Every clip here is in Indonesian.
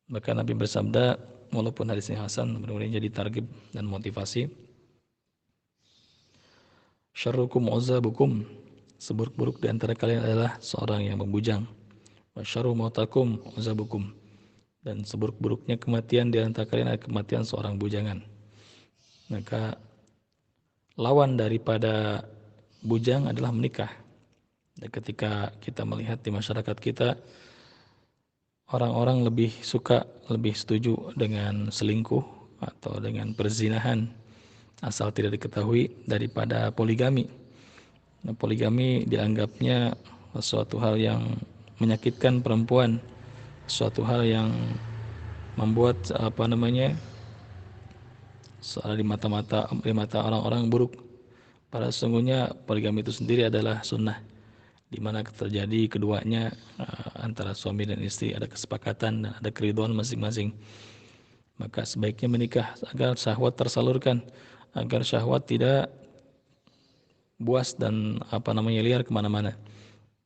Maka Nabi bersabda, walaupun hadisnya hasan, benar-benar jadi targhib dan motivasi. Syarrukum uzabukum, seburuk-buruk di antara kalian adalah seorang yang membujang. Wa syarru mautakum uzabukum, dan seburuk-buruknya kematian di antara kalian adalah kematian seorang bujangan. Maka lawan daripada bujang adalah menikah. Dan ketika kita melihat di masyarakat kita, orang-orang lebih suka, lebih setuju dengan selingkuh atau dengan perzinahan asal tidak diketahui daripada poligami. Nah, poligami dianggapnya suatu hal yang menyakitkan perempuan, suatu hal yang membuat soal di mata orang-orang buruk. Pada sesungguhnya poligami itu sendiri adalah sunnah, di mana terjadi keduanya antara suami dan istri ada kesepakatan dan ada keridhaan masing-masing. Maka sebaiknya menikah agar syahwat tersalurkan, agar syahwat tidak buas dan liar kemana-mana.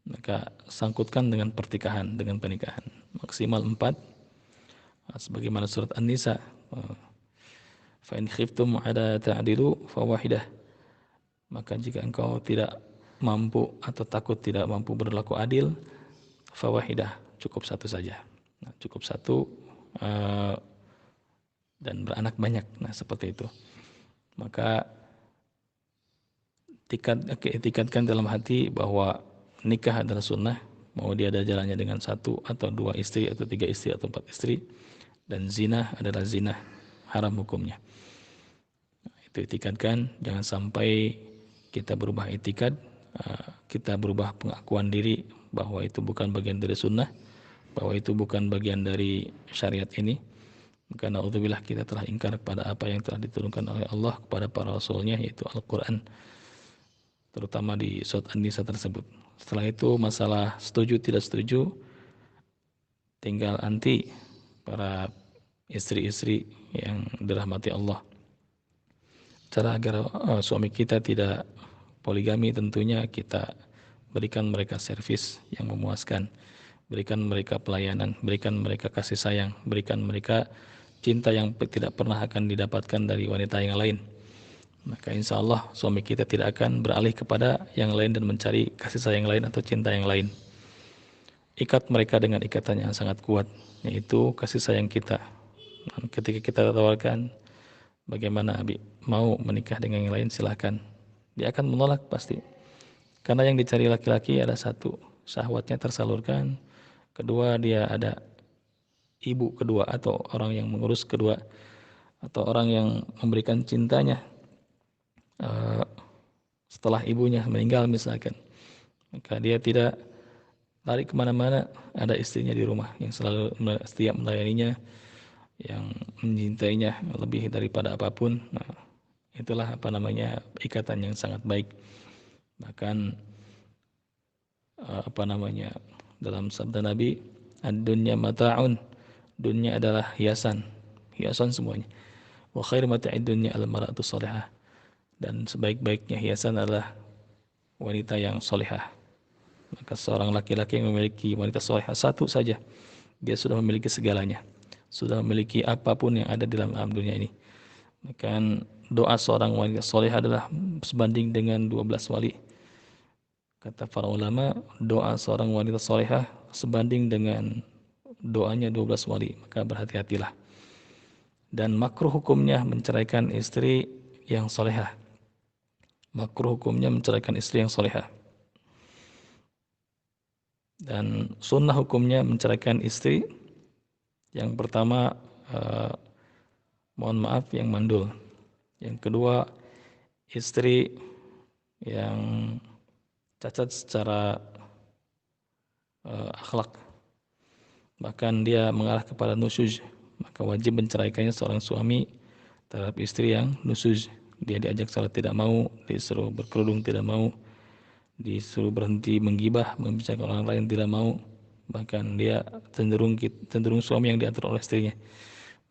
Maka sangkutkan dengan pertikahan, dengan pernikahan maksimal 4, sebagaimana surat An-Nisa, fa in khiftum ala ta'dilu fawahidah. Maka jika engkau tidak mampu atau takut tidak mampu berlaku adil, fawahidah, cukup satu saja. Nah, cukup satu dan beranak banyak. Nah, seperti itu. Maka tikatkan dalam hati bahwa nikah adalah sunnah, mau dia ada jalannya dengan 1 atau 2 istri atau 3 istri atau 4 istri, dan zina adalah zina, haram hukumnya. Itu itikadkan, jangan sampai kita berubah itikad, kita berubah pengakuan diri bahwa itu bukan bagian dari sunnah, bahwa itu bukan bagian dari syariat ini. Maka naudzubillah, kita telah ingkar kepada apa yang telah diturunkan oleh Allah kepada para rasulnya, yaitu Al-Quran, terutama di surat An-Nisa tersebut. Setelah itu masalah setuju tidak setuju tinggal anti para istri-istri yang dirahmati Allah. Cara agar suami kita tidak poligami, tentunya kita berikan mereka servis yang memuaskan, berikan mereka pelayanan, berikan mereka kasih sayang, berikan mereka cinta yang tidak pernah akan didapatkan dari wanita yang lain. Maka insya Allah suami kita tidak akan beralih kepada yang lain dan mencari kasih sayang lain atau cinta yang lain. Ikat mereka dengan ikatan yang sangat kuat, yaitu kasih sayang kita. Dan ketika kita tawarkan, bagaimana Abi, mau menikah dengan yang lain, silahkan. Dia akan menolak pasti. Karena yang dicari laki-laki ada 1, syahwatnya tersalurkan. Kedua, dia ada ibu kedua atau orang yang mengurus kedua, atau orang yang memberikan cintanya setelah ibunya meninggal misalkan. Maka dia tidak lari kemana-mana, ada istrinya di rumah yang selalu setiap melayaninya, yang mencintainya lebih daripada apapun. Nah, itulah ikatan yang sangat baik. Bahkan dalam sabda Nabi, ad-dunya mata'un, dunia adalah hiasan semuanya. Wa khairu mata'id dunya al-mar'atu salihah, dan sebaik-baiknya hiasan adalah wanita yang solehah. Maka seorang laki-laki yang memiliki wanita solehah 1 saja, dia sudah memiliki segalanya, sudah memiliki apapun yang ada di dalam alam dunia ini. Maka doa seorang wanita solehah adalah sebanding dengan 12 wali. Kata para ulama, doa seorang wanita solehah sebanding dengan doanya 12 wali. Maka berhati-hatilah. Dan makruh hukumnya menceraikan istri yang solehah. Makruh hukumnya menceraikan istri yang solehah. Dan sunnah hukumnya menceraikan istri yang pertama, mohon maaf, yang mandul. Yang kedua, istri yang cacat secara akhlak, bahkan dia mengarah kepada nusuz, maka wajib menceraikannya seorang suami terhadap istri yang nusuz. Dia diajak salat tidak mau, disuruh berkerudung tidak mau, disuruh berhenti menggibah, membicarakan orang lain tidak mau, bahkan dia cenderung suami yang diatur oleh istrinya.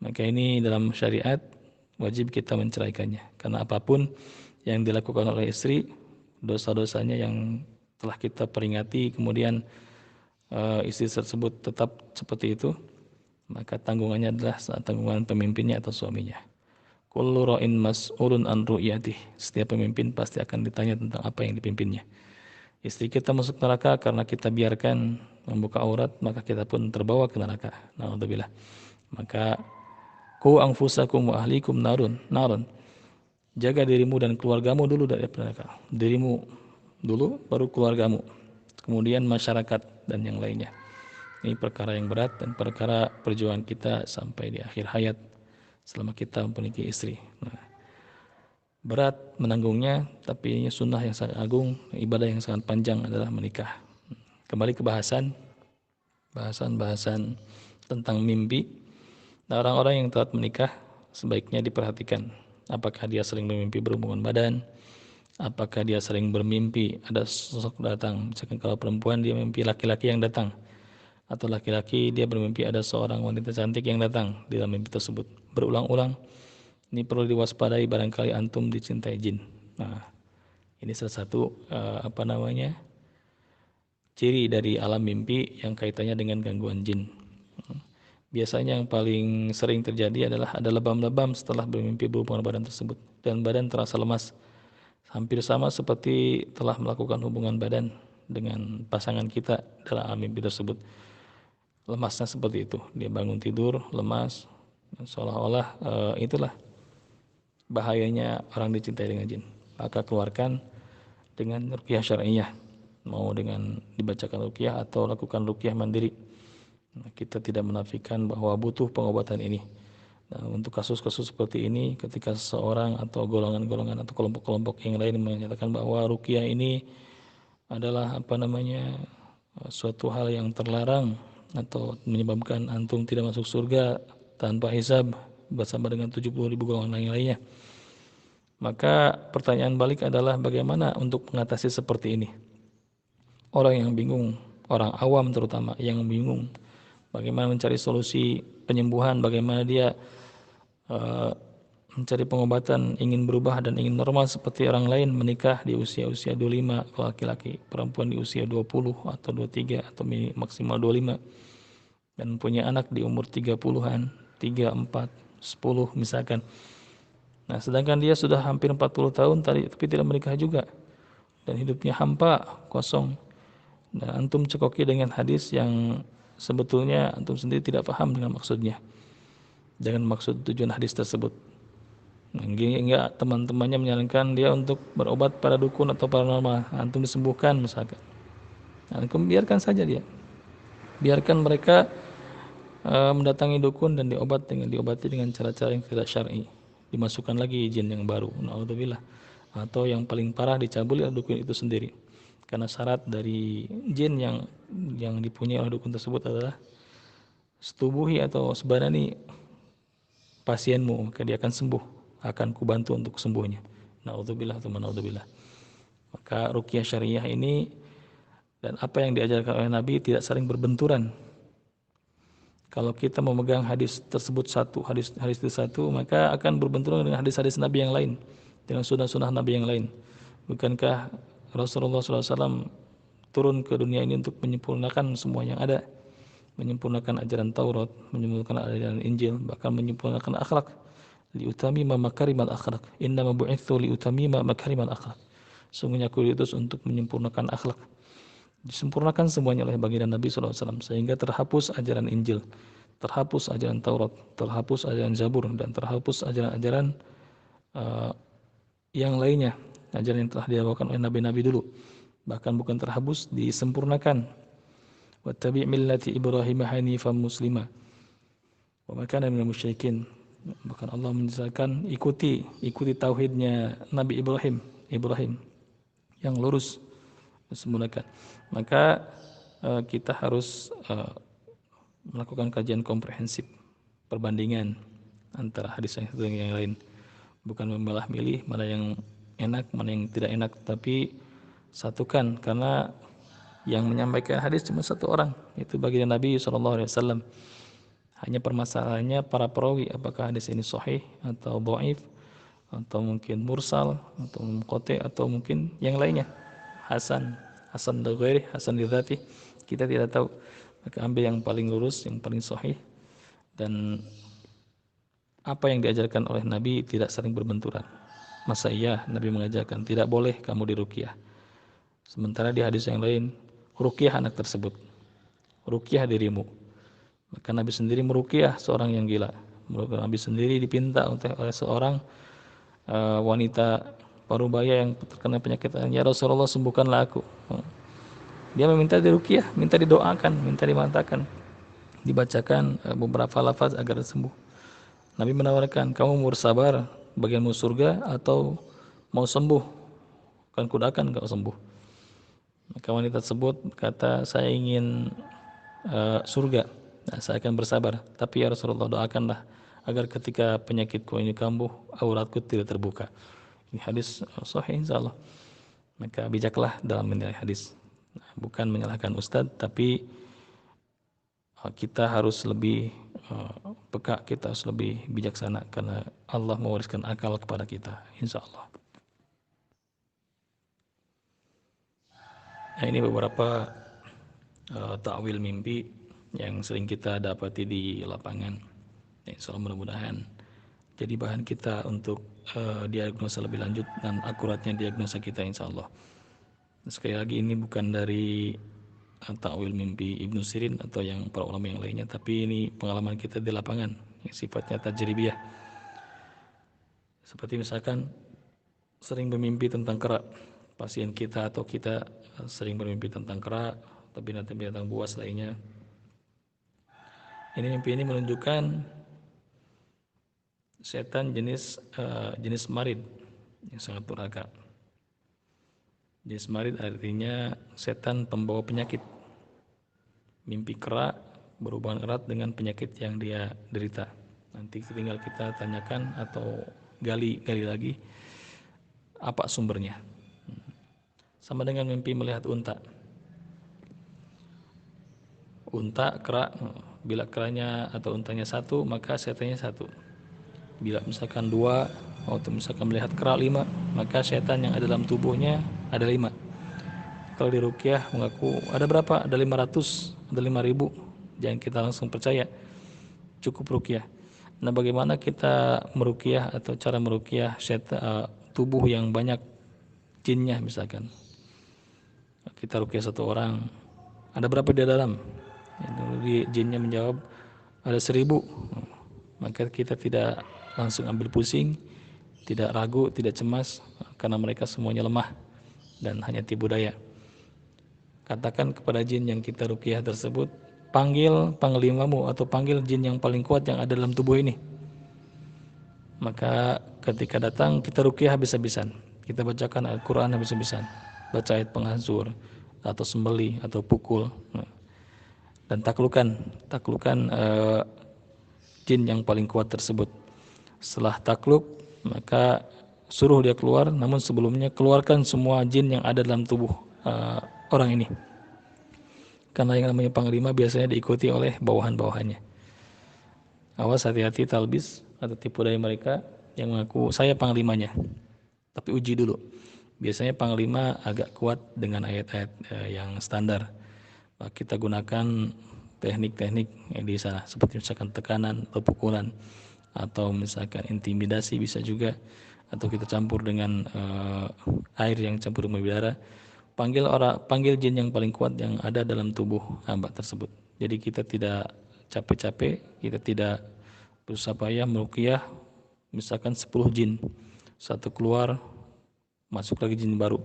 Maka ini dalam syariat wajib kita menceraikannya, karena apapun yang dilakukan oleh istri, dosa-dosanya yang telah kita peringati, kemudian istri tersebut tetap seperti itu, maka tanggungannya adalah tanggungan pemimpinnya atau suaminya. Kullu ra'in mas'ulun an ru'yatih. Setiap pemimpin pasti akan ditanya tentang apa yang dipimpinnya. Istri kita masuk neraka karena kita biarkan membuka aurat, maka kita pun terbawa ke neraka. Na'udzubillah. Maka ku anfusakum wa ahlikum narun. Jaga dirimu dan keluargamu dulu dari neraka. Dirimu dulu, baru keluargamu. Kemudian masyarakat dan yang lainnya. Ini perkara yang berat dan perkara perjuangan kita sampai di akhir hayat selama kita memiliki istri. Nah, berat menanggungnya, tapi ini sunnah yang sangat agung, ibadah yang sangat panjang adalah menikah. Kembali ke bahasan tentang mimpi. Nah, orang-orang yang telah menikah sebaiknya diperhatikan. Apakah dia sering bermimpi berhubungan badan? Apakah dia sering bermimpi ada sosok datang? Misalkan kalau perempuan dia mimpi laki-laki yang datang, atau laki-laki dia bermimpi ada seorang wanita cantik yang datang di dalam mimpi tersebut berulang-ulang. Ini perlu diwaspadai, barangkali antum dicintai jin. Nah, ini salah satu ciri dari alam mimpi yang kaitannya dengan gangguan jin. Biasanya yang paling sering terjadi adalah ada lebam-lebam setelah bermimpi berhubungan badan tersebut, dan badan terasa lemas, hampir sama seperti telah melakukan hubungan badan dengan pasangan kita dalam alam mimpi tersebut. Lemasnya seperti itu, dia bangun tidur lemas, seolah-olah itulah bahayanya orang dicintai dengan jin. Maka keluarkan dengan ruqyah syar'iyah, mau dengan dibacakan ruqyah atau lakukan ruqyah mandiri. Nah, kita tidak menafikan bahwa butuh pengobatan ini. Nah, untuk kasus-kasus seperti ini, ketika seseorang atau golongan-golongan atau kelompok-kelompok yang lain menyatakan bahwa ruqyah ini adalah suatu hal yang terlarang atau menyebabkan antum tidak masuk surga tanpa hisab bersama dengan 70.000 golongan lainnya, maka pertanyaan balik adalah bagaimana untuk mengatasi seperti ini. Orang yang bingung, orang awam terutama yang bingung bagaimana mencari solusi penyembuhan, bagaimana dia mencari pengobatan, ingin berubah dan ingin normal seperti orang lain, menikah di usia-usia 25 kalau laki-laki, perempuan di usia 20 atau 23 atau maksimal 25, dan punya anak di umur 30-an, 3, 4, 10 misalkan. Nah, sedangkan dia sudah hampir 40 tahun tapi tidak menikah juga, dan hidupnya hampa, kosong. Dan antum cekoki dengan hadis yang sebetulnya antum sendiri tidak paham dengan maksudnya, dengan maksud tujuan hadis tersebut. Hingga teman-temannya menyarankan dia untuk berobat pada dukun atau paranormal, antum disembuhkan misalkan. Antum biarkan saja dia, biarkan mereka mendatangi dukun dan diobati dengan cara-cara yang tidak syar'i. Dimasukkan lagi jin yang baru, naudzubillah. Atau yang paling parah dicabuli oleh dukun itu sendiri. Karena syarat dari jin yang dipunyai oleh dukun tersebut adalah setubuhi atau sebanani pasienmu, maka dia akan sembuh, akan kubantu untuk sembuhnya. Naudzubillah atau naudzubillah. Maka ruqyah syariah ini dan apa yang diajarkan oleh Nabi tidak saling berbenturan. Kalau kita memegang hadis tersebut hadis itu satu, maka akan berbenturan dengan hadis-hadis Nabi yang lain, dengan sunnah-sunnah Nabi yang lain. Bukankah Rasulullah SAW turun ke dunia ini untuk menyempurnakan semua yang ada, menyempurnakan ajaran Taurat, menyempurnakan ajaran Injil, bahkan menyempurnakan akhlak. Liutamima makarimal akhlak. Innama bu'itsu liutamima makarimal akhlak. Sungguhnya aku diutus untuk menyempurnakan akhlak. Disempurnakan semuanya oleh baginda Nabi SAW, sehingga terhapus ajaran Injil, terhapus ajaran Taurat, terhapus ajaran Zabur, dan terhapus ajaran-ajaran yang lainnya, ajaran yang telah dibawakan oleh nabi-nabi dulu. Bahkan bukan terhapus, disempurnakan. Wattabi' millati Ibrahim hanifan muslima wa ma kana minal musyrikin. Bahkan Allah menjelaskan ikuti tauhidnya Nabi Ibrahim yang lurus, disempurnakan. Maka kita harus melakukan kajian komprehensif, perbandingan antara hadis yang satu dengan yang lain, bukan memilah-milih mana yang enak mana yang tidak enak, tapi satukan, karena yang menyampaikan hadis cuma satu orang, itu baginda Nabi SAW. Hanya permasalahannya para perawi, apakah hadis ini sahih atau dhaif atau mungkin mursal atau munqati atau mungkin yang lainnya, hasan li ghairi, hasan li dzati, kita tidak tahu. Maka ambil yang paling lurus, yang paling sahih, Dan apa yang diajarkan oleh Nabi tidak saling berbenturan. Masa iya Nabi mengajarkan tidak boleh kamu diruqyah, sementara di hadis yang lain ruqyah anak tersebut, ruqyah dirimu. Maka Nabi sendiri meruqyah seorang yang gila. Nabi sendiri dipinta oleh seorang wanita parubaya yang terkena penyakit, ya Rasulullah sembuhkanlah aku. Dia meminta diruqyah, minta didoakan, minta dimatakan, dibacakan beberapa lafaz agar sembuh. Nabi menawarkan, kamu mau bersabar bagianmu surga atau mau sembuh? Kan kudakan kau sembuh. Maka wanita tersebut kata, saya ingin surga. Nah, saya akan bersabar. Tapi ya Rasulullah, doakanlah agar ketika penyakitku ini kambuh, auratku tidak terbuka. Ini hadis sahih insyaallah. Maka bijaklah dalam menilai hadis. Nah, bukan menyalahkan ustadz, tapi kita harus lebih peka, kita harus lebih bijaksana karena Allah mewariskan akal kepada kita, insyaallah. Nah, ini beberapa ta'wil mimpi yang sering kita dapati di lapangan. Insyaallah mudah-mudahan jadi bahan kita untuk diagnosa lebih lanjut dan akuratnya diagnosa kita insyaallah. Sekali lagi ini bukan dari ta'wil mimpi Ibnu Sirin atau yang para ulama yang lainnya, tapi ini pengalaman kita di lapangan yang sifatnya tajribiyah. Seperti misalkan sering bermimpi tentang kera, pasien kita atau kita sering bermimpi tentang kera atau binatang-binatang buas lainnya. Ini mimpi ini menunjukkan setan jenis marid yang sangat durhaka. Jenis marid artinya setan pembawa penyakit. Mimpi kera berhubungan erat dengan penyakit yang dia derita. Nanti tinggal kita tanyakan atau gali lagi apa sumbernya. Sama dengan mimpi melihat unta. Unta, kera, bila keranya atau untanya satu, maka setannya satu. Bila misalkan dua, atau misalkan melihat kera 5, maka setan yang ada dalam tubuhnya ada 5. Kalau di ruqyah mengaku ada berapa? Ada 500, ada 5.000. Jangan kita langsung percaya. Cukup ruqyah. Nah, bagaimana kita meruqyah atau cara meruqyah tubuh yang banyak jinnya misalkan. Kita ruqyah satu orang, ada berapa di dalam? Jinnya menjawab ada 1.000. Maka kita tidak langsung ambil pusing, tidak ragu, tidak cemas, karena mereka semuanya lemah dan hanya tipu daya. Katakan kepada jin yang kita ruqyah tersebut, panggil panglimamu atau panggil jin yang paling kuat yang ada dalam tubuh ini. Maka ketika datang kita ruqyah habis-habisan, kita bacakan Al-Quran habis-habisan, baca ayat penghasur atau sembeli atau pukul, dan taklukan jin yang paling kuat tersebut. Setelah takluk, maka suruh dia keluar, namun sebelumnya keluarkan semua jin yang ada dalam tubuh orang ini. Karena yang namanya panglima biasanya diikuti oleh bawahan-bawahannya. Awas, hati-hati talbis atau tipu daya mereka yang mengaku saya panglimanya. Tapi uji dulu. Biasanya panglima agak kuat dengan ayat-ayat yang standar. Kita gunakan teknik-teknik yang di sana, seperti misalkan tekanan atau pukulan, atau misalkan intimidasi bisa juga, atau kita campur dengan air yang campur dengan udara. Panggil jin yang paling kuat yang ada dalam tubuh hamba tersebut. Jadi kita tidak capek-capek, kita tidak berusaha payah meruqyah misalkan 10 jin, satu keluar masuk lagi jin baru,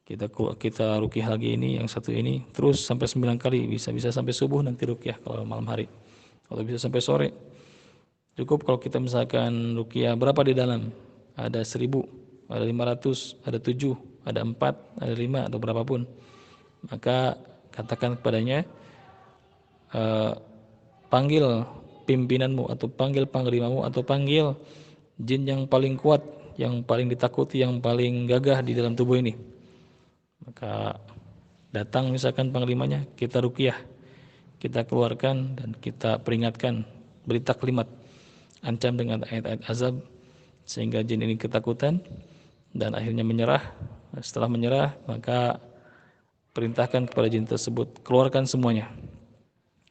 kita ruqyah lagi ini yang satu ini terus sampai 9 kali, bisa sampai subuh nanti ruqyah kalau malam hari, kalau bisa sampai sore. Cukup kalau kita misalkan ruqyah berapa di dalam, ada 1.000, ada 500, ada 7, ada 4, ada 5 atau berapapun, maka katakan kepadanya, panggil pimpinanmu atau panggil panglimamu atau panggil jin yang paling kuat, yang paling ditakuti, yang paling gagah di dalam tubuh ini. Maka datang misalkan panglimanya, kita ruqyah, kita keluarkan dan kita peringatkan, beri taklimat, ancam dengan ayat-ayat azab, sehingga jin ini ketakutan dan akhirnya menyerah. Setelah menyerah, maka perintahkan kepada jin tersebut keluarkan semuanya,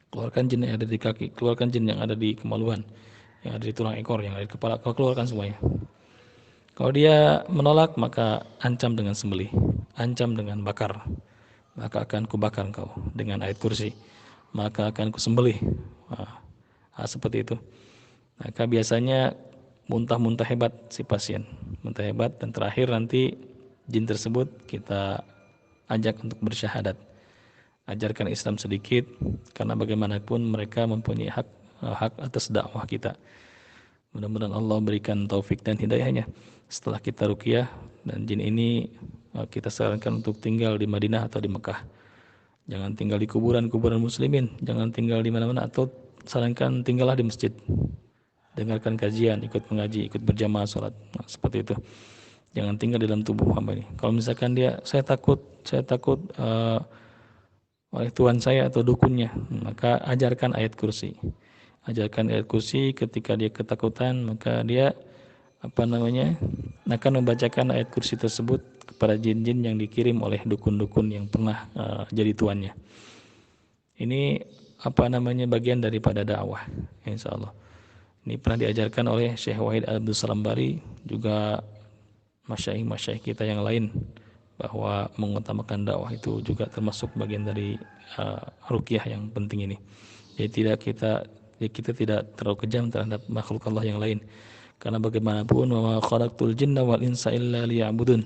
keluarkan jin yang ada di kaki, keluarkan jin yang ada di kemaluan, yang ada di tulang ekor, yang ada di kepala, kau keluarkan semuanya. Kalau dia menolak, maka ancam dengan sembelih, ancam dengan bakar, maka akan kubakar engkau dengan ayat kursi, maka akan kusembelih. Seperti itu. Maka biasanya muntah-muntah hebat si pasien, muntah hebat, dan terakhir nanti jin tersebut kita ajak untuk bersyahadat, ajarkan Islam sedikit, karena bagaimanapun mereka mempunyai hak atas dakwah kita. Mudah-mudahan Allah berikan taufik dan hidayahnya. Setelah kita ruqyah dan jin ini, kita sarankan untuk tinggal di Madinah atau di Mekah. Jangan tinggal di kuburan-kuburan muslimin, jangan tinggal di mana-mana, atau sarankan tinggallah di masjid. Dengarkan kajian, ikut mengaji, ikut berjamaah sholat. Seperti itu. Jangan tinggal di dalam tubuh hamba ini. Kalau misalkan dia, saya takut oleh Tuhan saya atau dukunnya, maka ajarkan ayat kursi. Ajarkan ayat kursi. Ketika dia ketakutan, maka dia akan membacakan ayat kursi tersebut kepada jin-jin yang dikirim oleh dukun-dukun yang pernah jadi tuannya. Ini bagian daripada dakwah, insya Allah. Ini pernah diajarkan oleh Syekh Wahid Abdul Salam Bari, juga masyaikh kita yang lain, bahwa mengutamakan dakwah itu juga termasuk bagian dari ruqyah yang penting ini. Jadi kita tidak terlalu kejam terhadap makhluk Allah yang lain, karena bagaimanapun wa khalaqtul jinna wal insa illa liya'budun.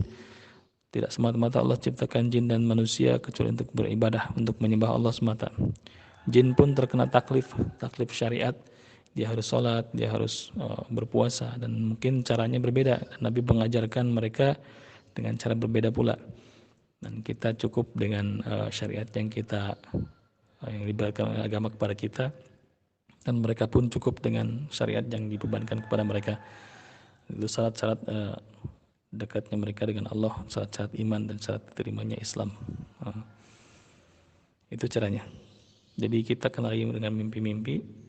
Tidak semata-mata Allah ciptakan jin dan manusia kecuali untuk beribadah, untuk menyembah Allah semata. Jin pun terkena taklif syariat. Dia harus sholat, dia harus berpuasa, dan mungkin caranya berbeda. Nabi mengajarkan mereka dengan cara berbeda pula. Dan kita cukup dengan syariat yang yang diberikan oleh agama kepada kita, dan mereka pun cukup dengan syariat yang dibebankan kepada mereka. Itu syarat-syarat dekatnya mereka dengan Allah, syarat-syarat iman dan syarat diterimanya Islam. Itu caranya. Jadi kita kenali dengan mimpi-mimpi,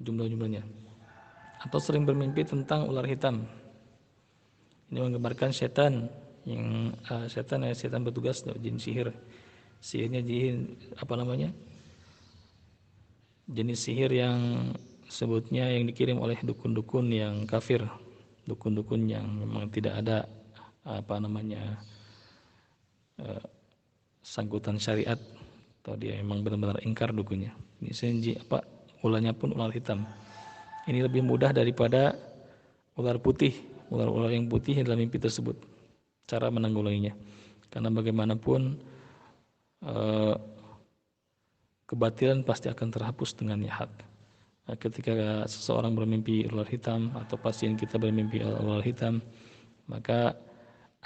jumlah-jumlahnya. Atau sering bermimpi tentang ular hitam. Ini menggambarkan setan yang setan bertugas jin sihir. Sihirnya jin jenis sihir yang sebutnya yang dikirim oleh dukun-dukun yang kafir, dukun-dukun yang memang tidak ada sangkutan syariat, atau dia memang benar-benar ingkar dukunnya. Misalnya ularnya pun ular hitam. Ini lebih mudah daripada ular putih, ular-ular yang putih yang dalam mimpi tersebut. Cara menanggulanginya, karena bagaimanapun kebatilan pasti akan terhapus dengan hak. Ketika seseorang bermimpi ular hitam atau pasien kita bermimpi ular hitam, maka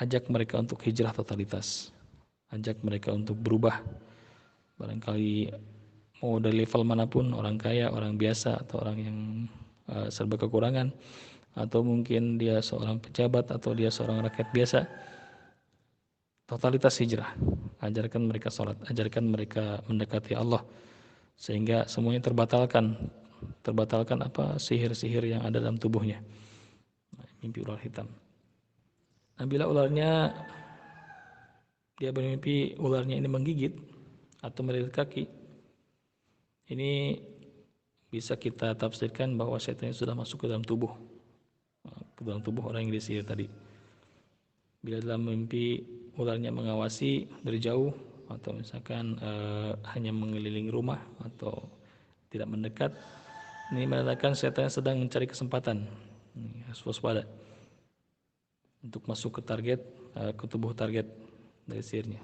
ajak mereka untuk hijrah totalitas, ajak mereka untuk berubah. Barangkali mau dari level manapun, orang kaya, orang biasa, atau orang yang serba kekurangan, atau mungkin dia seorang pejabat atau dia seorang rakyat biasa, totalitas hijrah. Ajarkan mereka sholat, ajarkan mereka mendekati Allah, sehingga semuanya terbatalkan sihir-sihir yang ada dalam tubuhnya. Mimpi ular hitam. Nah, bila dia bermimpi ularnya ini menggigit atau melilit kaki, ini bisa kita tafsirkan bahwa setan sudah masuk ke dalam tubuh orang yang disihir tadi. Bila dalam mimpi ularnya mengawasi dari jauh, atau misalkan hanya mengelilingi rumah atau tidak mendekat, ini menandakan setan sedang mencari kesempatan. Harus waspada untuk masuk ke tubuh target dari sihirnya.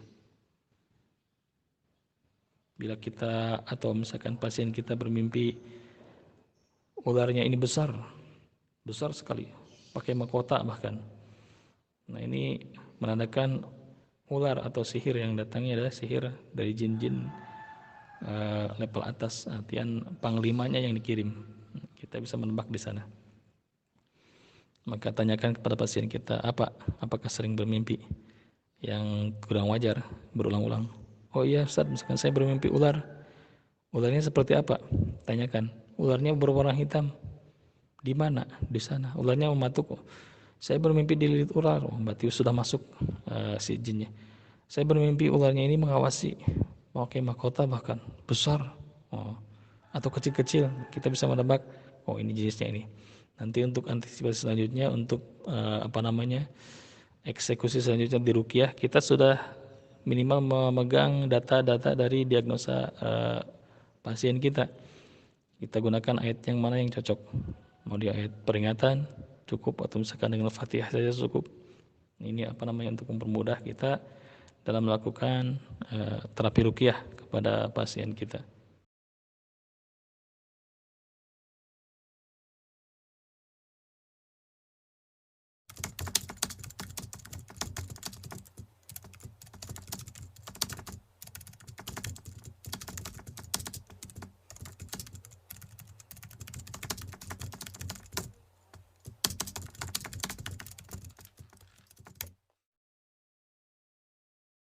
Bila kita atau misalkan pasien kita bermimpi ularnya ini besar sekali, pakai mahkota bahkan. Nah, ini menandakan ular atau sihir yang datangnya adalah sihir dari jin-jin level atas, artian panglimanya yang dikirim. Kita bisa menebak di sana. Maka tanyakan kepada pasien kita, apakah sering bermimpi yang kurang wajar berulang-ulang? Oh iya Ustaz, misalkan saya bermimpi ular. Ularnya seperti apa? Tanyakan. Ularnya berwarna hitam. Di mana? Di sana. Ularnya mematuk. Saya bermimpi dililit ular. Berarti sudah masuk si jinnya. Saya bermimpi ularnya ini mengawasi, pakai mahkota bahkan besar. atau kecil-kecil, kita bisa menebak, oh ini jenisnya ini. Nanti untuk antisipasi selanjutnya, untuk eksekusi selanjutnya di ruqyah, kita sudah minimal memegang data-data dari diagnosa pasien kita. Kita gunakan ayat yang mana yang cocok. Mau di ayat peringatan cukup, atau misalkan dengan Fatihah saja cukup. Ini untuk mempermudah kita dalam melakukan terapi ruqyah kepada pasien kita.